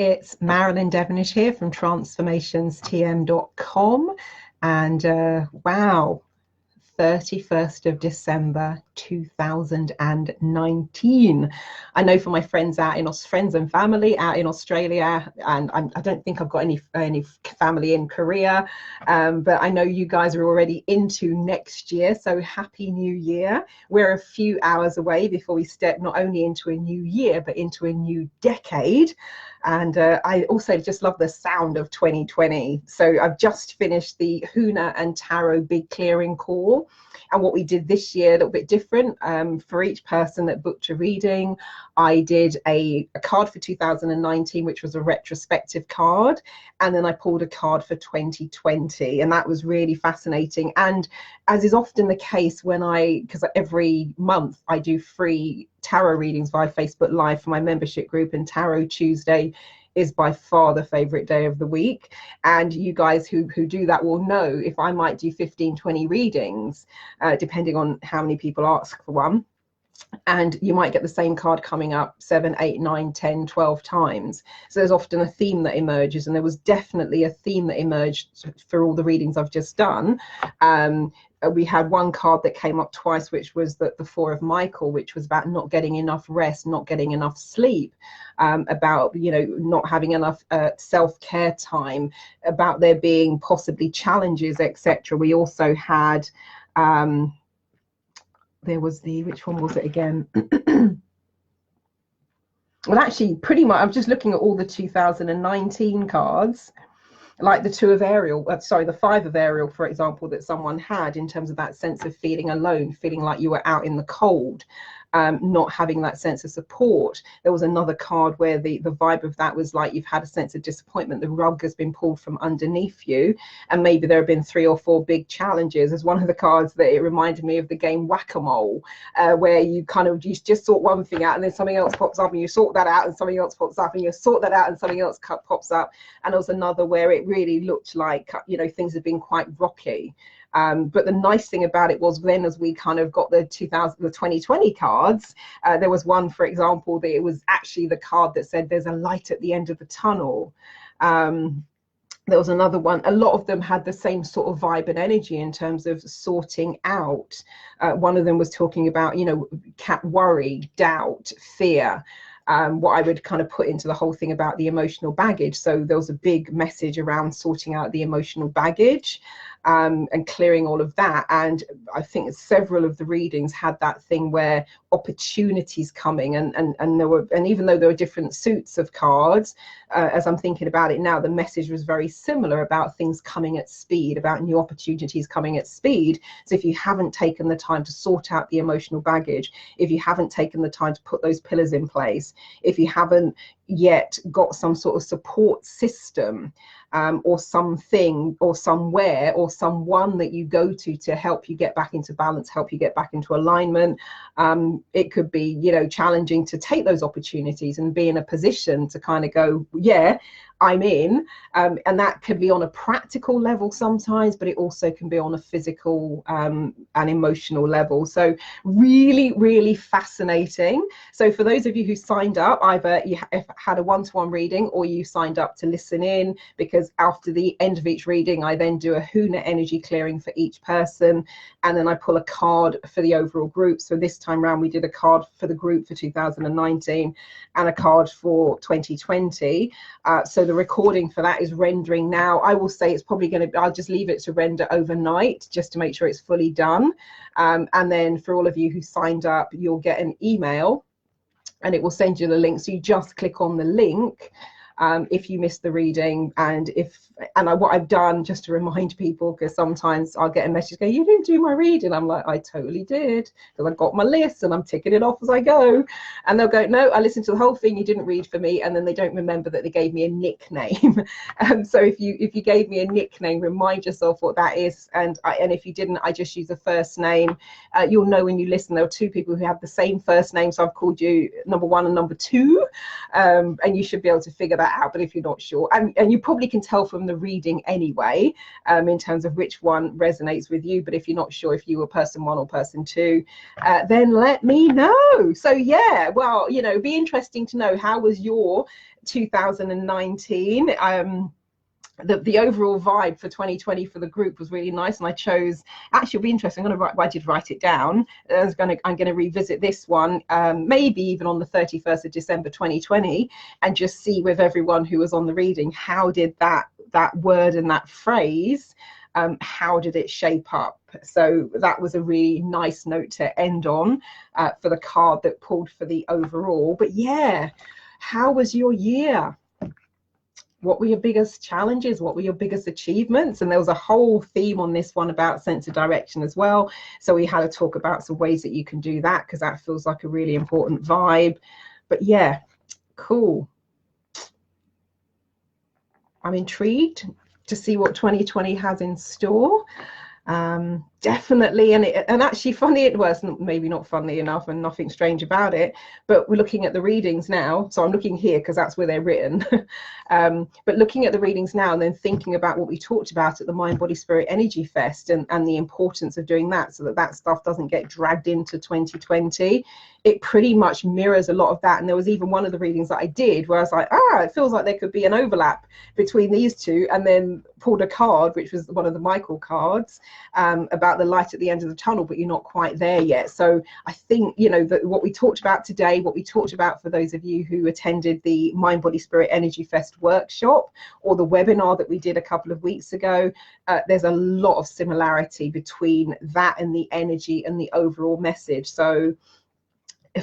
it's Marilyn Devonish here from transformationstm.com, and wow, 31st of December 2019. I know for my friends friends and family out in Australia, and I don't think I've got any family in Korea, but I know you guys are already into next year, so happy new year. We're a few hours away before we step not only into a new year but into a new decade. And I also just love the sound of 2020. So I've just finished the Huna and Tarot Big Clearing Call. And what we did this year, a little bit different. For each person that booked a reading, I did a card for 2019, which was a retrospective card. And then I pulled a card for 2020. And that was really fascinating. And as is often the case because every month I do free tarot readings via Facebook Live for my membership group, and Tarot Tuesday is by far the favorite day of the week. And you guys who do that will know if I might do 15-20 readings, depending on how many people ask for one. And you might get the same card coming up 7, 8, 9, 10, 12 times. So there's often a theme that emerges, and there was definitely a theme that emerged for all the readings I've just done. We had one card that came up twice, which was the Four of Michael, which was about not getting enough rest, not getting enough sleep, about not having enough self-care time, about there being possibly challenges, etc. We also had there was which one was it again? Well, actually, pretty much, I'm just looking at all the 2019 cards, like the the 5 of Ariel, for example, that someone had, in terms of that sense of feeling alone, feeling like you were out in the cold, not having that sense of support. There was another card where the vibe of that was like you've had a sense of disappointment, the rug has been pulled from underneath you, and maybe there have been 3 or 4 big challenges. As one of the cards that it reminded me of the game Whack-A-Mole, where you just sort one thing out and then something else pops up, and you sort that out and something else pops up, and you sort that out and something else pops up. And there was another where it really looked like things had been quite rocky. But the nice thing about it was, then as we kind of got the 2020 cards, there was one, for example, that it was actually the card that said there's a light at the end of the tunnel. There was another one. A lot of them had the same sort of vibe and energy in terms of sorting out. One of them was talking about, worry, doubt, fear. What I would kind of put into the whole thing about the emotional baggage. So there was a big message around sorting out the emotional baggage, and clearing all of that. And I think several of the readings had that thing where opportunities coming, and even though there were different suits of cards, as I'm thinking about it now, the message was very similar about things coming at speed, about new opportunities coming at speed. So if you haven't taken the time to sort out the emotional baggage, if you haven't taken the time to put those pillars in place, if you haven't yet got some sort of support system, or something or somewhere or someone that you go to help you get back into balance, help you get back into alignment, it could be challenging to take those opportunities and be in a position to kind of go, yeah, I'm in, and that can be on a practical level sometimes, but it also can be on a physical and emotional level. So really, really fascinating. So for those of you who signed up, either you had a one-to-one reading or you signed up to listen in, because after the end of each reading, I then do a Huna energy clearing for each person, and then I pull a card for the overall group. So this time round, we did a card for the group for 2019 and a card for 2020. So the recording for that is rendering now. I will say it's probably I'll just leave it to render overnight just to make sure it's fully done. And then for all of you who signed up, you'll get an email and it will send you the link. So you just click on the link if you missed the reading. And what I've done, just to remind people, because sometimes I'll get a message go, you didn't do my reading. I'm like, I totally did, because I got my list and I'm ticking it off as I go. And they'll go, no, I listened to the whole thing, you didn't read for me. And then they don't remember that they gave me a nickname. So if you gave me a nickname, remind yourself what that is. And if you didn't, I just use a first name. You'll know when you listen, there are 2 people who have the same first name, so I've called you number 1 and number 2, and you should be able to figure that out. But if you're not sure, and you probably can tell from the reading anyway, in terms of which one resonates with you. But if you're not sure if you were person 1 or person 2, then let me know. So yeah, well, be interesting to know, how was your 2019. The overall vibe for 2020 for the group was really nice, and I chose, actually it'll be interesting, I did write it down. I'm going to revisit this one maybe even on the 31st of December 2020, and just see with everyone who was on the reading, how did that word and that phrase, how did it shape up. So that was a really nice note to end on for the card that pulled for the overall. But yeah, how was your year? What were your biggest challenges? What were your biggest achievements? And there was a whole theme on this one about sense of direction as well. So we had to talk about some ways that you can do that, because that feels like a really important vibe. But yeah, cool. I'm intrigued to see what 2020 has in store. Definitely, and actually funny, it was maybe not funny enough and nothing strange about it, but we're looking at the readings now. So I'm looking here because that's where they're written. But looking at the readings now and then thinking about what we talked about at the Mind Body Spirit Energy Fest, and the importance of doing that, so that stuff doesn't get dragged into 2020. It pretty much mirrors a lot of that. And there was even one of the readings that I did where I was like, it feels like there could be an overlap between these two, and then pulled a card, which was one of the Michael cards, about the light at the end of the tunnel, but you're not quite there yet. So I think, you know, that what we talked about today, what we talked about for those of you who attended the Mind Body Spirit Energy Fest workshop, or the webinar that we did a couple of weeks ago, there's a lot of similarity between that and the energy and the overall message. So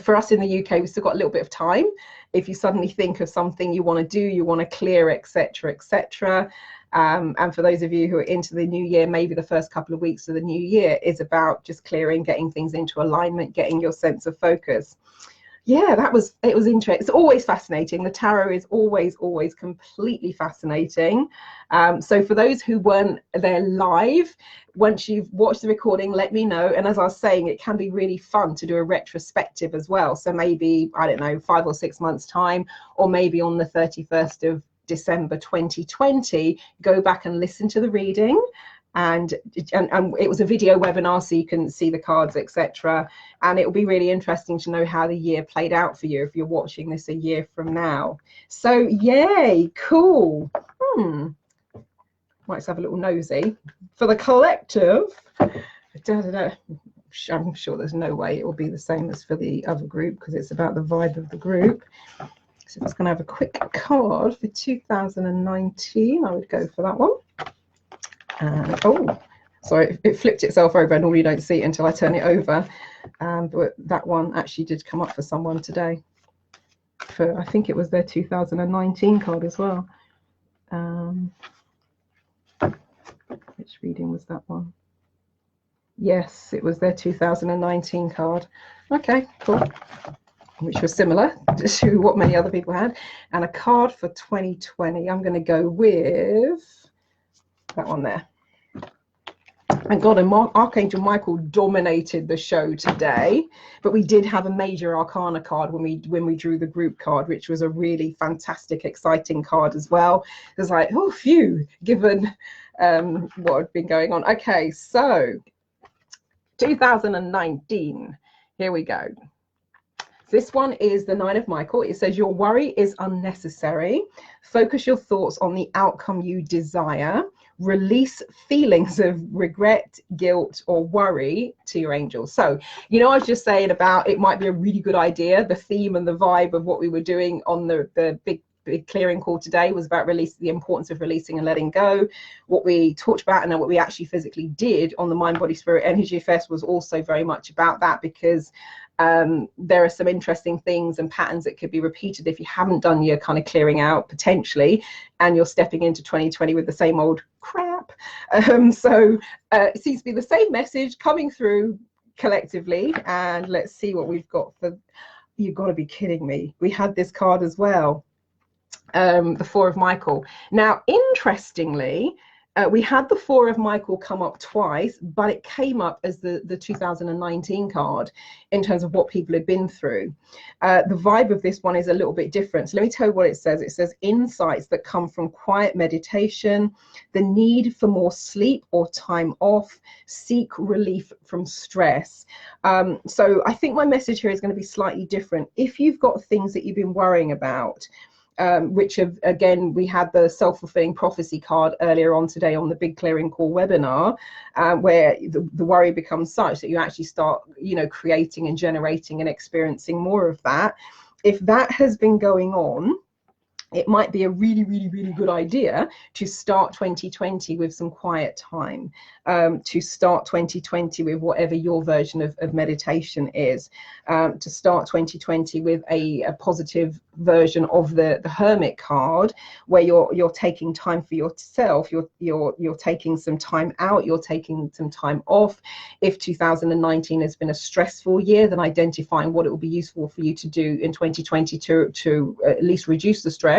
for us in the UK, we've still got a little bit of time. If you suddenly think of something you want to do, you want to clear, etc., etc. And for those of you who are into the new year, maybe the first couple of weeks of the new year is about just clearing, getting things into alignment, getting your sense of focus. Yeah, it was interesting. It's always fascinating. The tarot is always completely fascinating. So for those who weren't there live, once you've watched the recording, let me know. And as I was saying, it can be really fun to do a retrospective as well. So maybe, I don't know, 5 or 6 months time, or maybe on the 31st of December 2020, go back and listen to the reading. And it was a video webinar, so you can see the cards, etc. And it will be really interesting to know how the year played out for you if you're watching this a year from now. So yay, cool. Might have a little nosy for the collective. I'm sure there's no way it will be the same as for the other group, because it's about the vibe of the group. So it's going to have a quick card for 2019. I would go for that one. Oh, sorry, it flipped itself over. Normally you don't see it until I turn it over. But that one actually did come up for someone today. I think it was their 2019 card as well. Which reading was that one? Yes, it was their 2019 card. Okay, cool. Which was similar to what many other people had. And a card for 2020, I'm going to go with that one there. And God, and Archangel Michael dominated the show today, but we did have a major arcana card when we drew the group card, which was a really fantastic, exciting card as well. It was like, oh, phew, given what had been going on. Okay, so 2019, here we go. This one is the 9 of Michael. It says, your worry is unnecessary. Focus your thoughts on the outcome you desire. Release feelings of regret, guilt, or worry to your angels. So, you know, I was just saying about it might be a really good idea. The theme and the vibe of what we were doing on the big clearing call today was about the importance of releasing and letting go. What we talked about and then what we actually physically did on the Mind Body Spirit Energy Fest was also very much about that, because there are some interesting things and patterns that could be repeated if you haven't done your kind of clearing out potentially, and you're stepping into 2020 with the same old crap. So it seems to be the same message coming through collectively. And let's see what we've got for, you've got to be kidding me. We had this card as well, the 4 of Michael. Now, interestingly, we had the 4 of Michael come up twice, but it came up as the 2019 card in terms of what people had been through. The vibe of this one is a little bit different. So let me tell you what it says. It says insights that come from quiet meditation, the need for more sleep or time off, seek relief from stress. So I think my message here is going to be slightly different. If you've got things that you've been worrying about, which have, again, we had the self-fulfilling prophecy card earlier on today on the big clearing call webinar, where the worry becomes such that you actually start, you know, creating and generating and experiencing more of that. If that has been going on, it might be a really, really, really good idea to start 2020 with some quiet time, to start 2020 with whatever your version of meditation is, to start 2020 with a positive version of the hermit card, where you're taking time for yourself, you're taking some time out, you're taking some time off. If 2019 has been a stressful year, then identifying what it will be useful for you to do in 2020 to at least reduce the stress,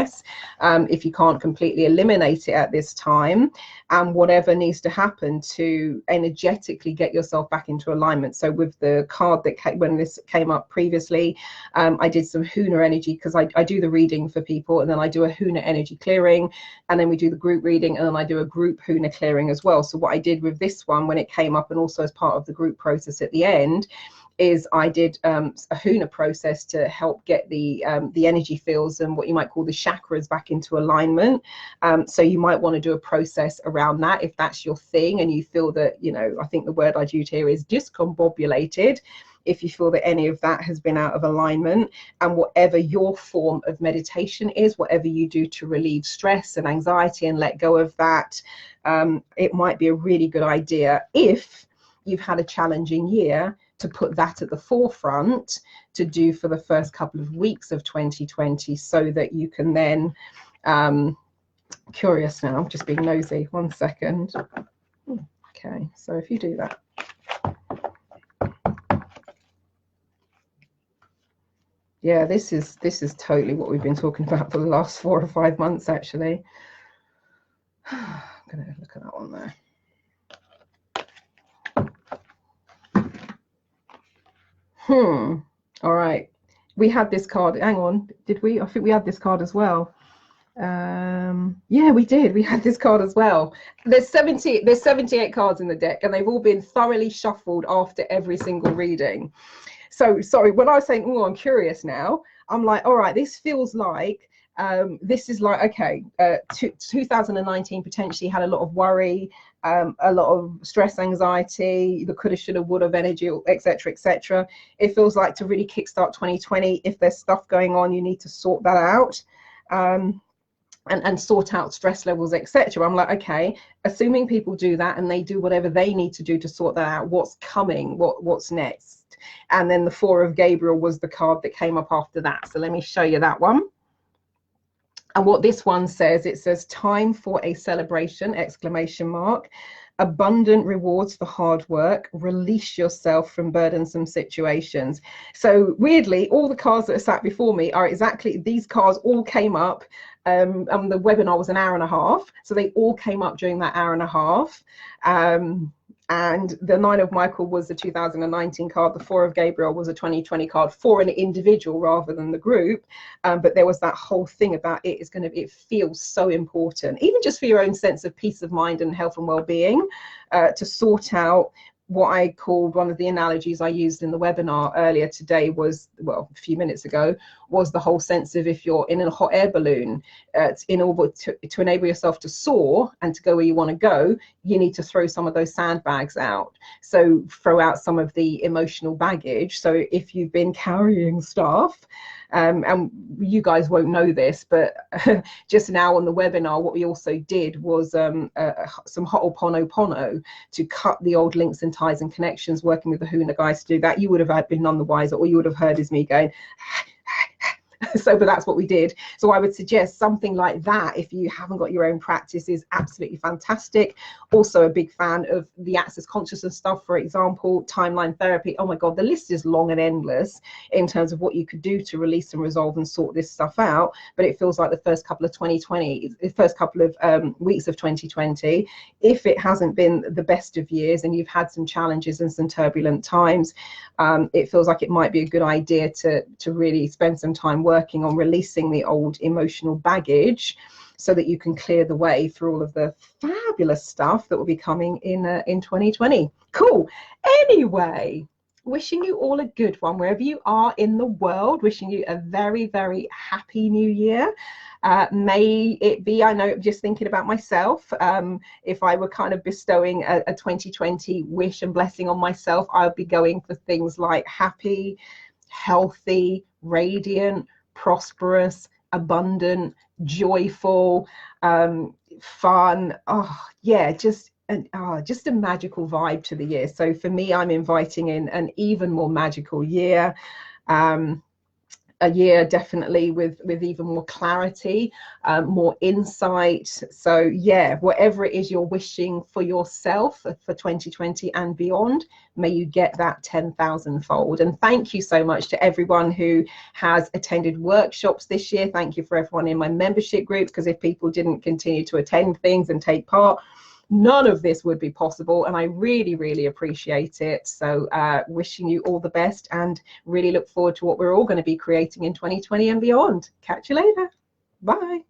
if you can't completely eliminate it at this time, and whatever needs to happen to energetically get yourself back into alignment. So with the card that when this came up previously, I did some Huna energy, because I do the reading for people, and then I do a Huna energy clearing, and then we do the group reading, and then I do a group Huna clearing as well. So what I did with this one when it came up, and also as part of the group process at the end, is I did a Huna process to help get the energy fields and what you might call the chakras back into alignment. So you might want to do a process around that if that's your thing, and you feel that, you know, I think the word I'd use here is discombobulated, if you feel that any of that has been out of alignment. And whatever your form of meditation is, whatever you do to relieve stress and anxiety and let go of that, it might be a really good idea, if you've had a challenging year, to put that at the forefront to do for the first couple of weeks of 2020, so that you can then, curious now, just being nosy, 1 second. Okay, so if you do that. Yeah, this is totally what we've been talking about for the last 4 or 5 months, actually. I'm going to look at that one there. All right. We had this card. Hang on. Did we? I think we had this card as well. Yeah, we did. We had this card as well. There's 78 cards in the deck, and they've all been thoroughly shuffled after every single reading. So sorry, when I was saying, oh, I'm curious now, I'm like, all right, this feels like this is like, okay, 2019 potentially had a lot of worry, a lot of stress, anxiety, the coulda, shoulda, woulda energy, etc., etc. It feels like to really kickstart 2020, if there's stuff going on, you need to sort that out, and sort out stress levels, etc. I'm like, okay, assuming people do that and they do whatever they need to do to sort that out, what's coming, what's next? And then the Four of Gabriel was the card that came up after that. So let me show you that one. And what this one says, it says, time for a celebration, exclamation mark, abundant rewards for hard work, release yourself from burdensome situations. So weirdly, all the cards that are sat before me are exactly, these cards all came up, and the webinar was an hour and a half. So they all came up during that hour and a half. And the Nine of Michael was the 2019 card. The Four of Gabriel was a 2020 card for an individual rather than the group. But there was that whole thing about it feels so important, even just for your own sense of peace of mind and health and well-being, to sort out what I called, one of the analogies I used in the webinar earlier today was, well, a few minutes ago, was the whole sense of, if you're in a hot air balloon, in order to enable yourself to soar and to go where you want to go, you need to throw some of those sandbags out. So throw out some of the emotional baggage. So if you've been carrying stuff, and you guys won't know this, but just now on the webinar, what we also did was some Ho'oponopono to cut the old links and ties and connections, working with the Huna guys to do that. You would have been none the wiser. All you would have heard is me going, so, but that's what we did. So I would suggest something like that, if you haven't got your own practice, is absolutely fantastic. Also a big fan of the access consciousness stuff, for example, timeline therapy. Oh my God, the list is long and endless in terms of what you could do to release and resolve and sort this stuff out. But it feels like the first couple of weeks of 2020, if it hasn't been the best of years and you've had some challenges and some turbulent times, it feels like it might be a good idea to really spend some time working on releasing the old emotional baggage, so that you can clear the way through all of the fabulous stuff that will be coming in 2020. Cool. Anyway, wishing you all a good one wherever you are in the world. Wishing you a very, very happy new year. May it be, I know, just thinking about myself, if I were kind of bestowing a 2020 wish and blessing on myself, I would be going for things like happy, healthy, radiant, prosperous, abundant, joyful, fun. Oh yeah, just a magical vibe to the year. So for me, I'm inviting in an even more magical year. A year definitely with even more clarity, more insight. So yeah, whatever it is you're wishing for yourself for 2020 and beyond, may you get that 10,000 fold. And thank you so much to everyone who has attended workshops this year. Thank you for everyone in my membership groups, because if people didn't continue to attend things and take part, none of this would be possible, and I really, really appreciate it. So wishing you all the best, and really look forward to what we're all going to be creating in 2020 and beyond. Catch you later. Bye.